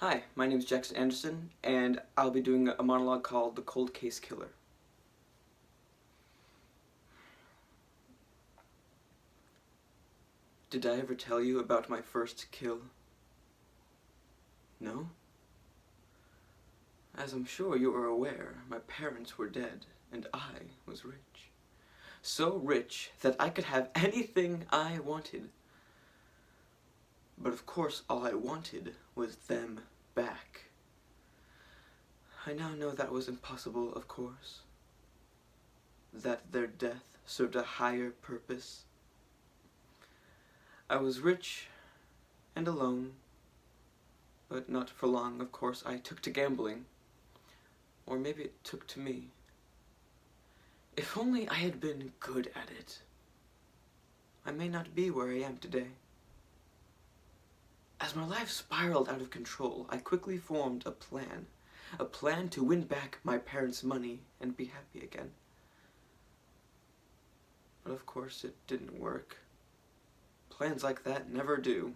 Hi, my name is Jackson, and I'll be doing a monologue called The Cold Case Killer. Did I ever tell you about my first kill? No? As I'm sure you are aware, my parents were dead, and I was rich. So rich that I could have anything I wanted. But of course, all I wanted was them back. I now know that was impossible, of course. That their death served a higher purpose. I was rich and alone, but not for long, of course. I took to gambling. Or maybe it took to me. If only I had been good at it, I may not be where I am today. As my life spiraled out of control, I quickly formed a plan to win back my parents' money and be happy again. But of course it didn't work. Plans like that never do.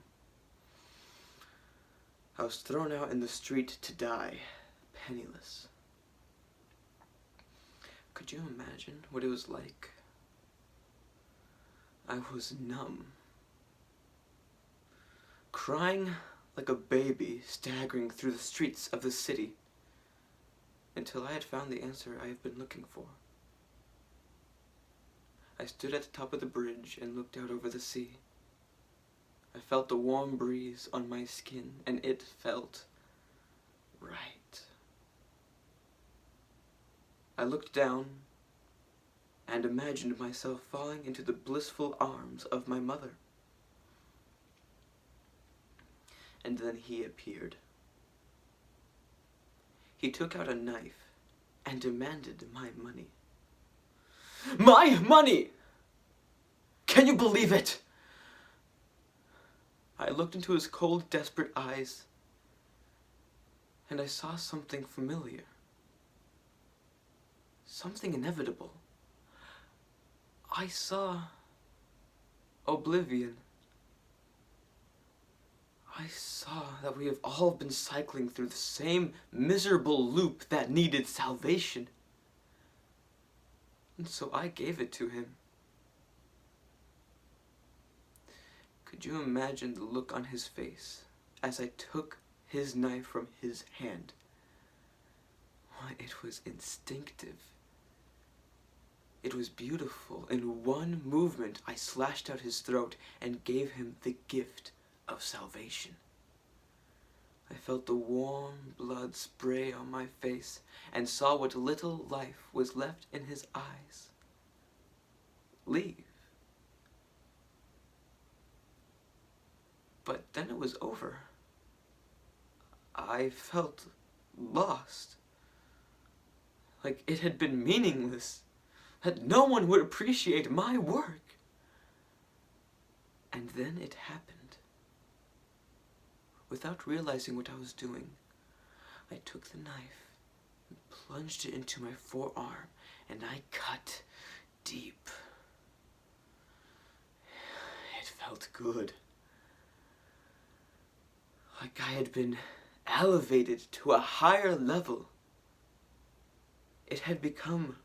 I was thrown out in the street to die, penniless. Could you imagine what it was like? I was numb. Crying like a baby staggering through the streets of the city until I had found the answer I have been looking for. I stood at the top of the bridge and looked out over the sea. I felt the warm breeze on my skin, and it felt right. I looked down and imagined myself falling into the blissful arms of my mother. And then he appeared. He took out a knife and demanded my money. My money! Can you believe it? I looked into his cold, desperate eyes, and I saw something familiar. Something inevitable. I saw oblivion. I saw that we have all been cycling through the same miserable loop that needed salvation. And so I gave it to him. Could you imagine the look on his face as I took his knife from his hand? Why, it was instinctive. It was beautiful. In one movement, I slashed out his throat and gave him the gift of salvation. I felt the warm blood spray on my face and saw what little life was left in his eyes leave. But then it was over. I felt lost. Like it had been meaningless. That no one would appreciate my work. And then it happened. Without realizing what I was doing, I took the knife and plunged it into my forearm, and I cut deep. It felt good. Like I had been elevated to a higher level. It had become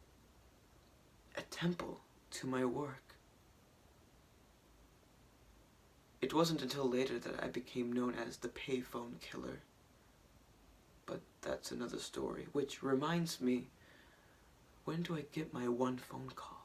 a temple to my work. It wasn't until later that I became known as the payphone killer. But that's another story, which reminds me, when do I get my one phone call?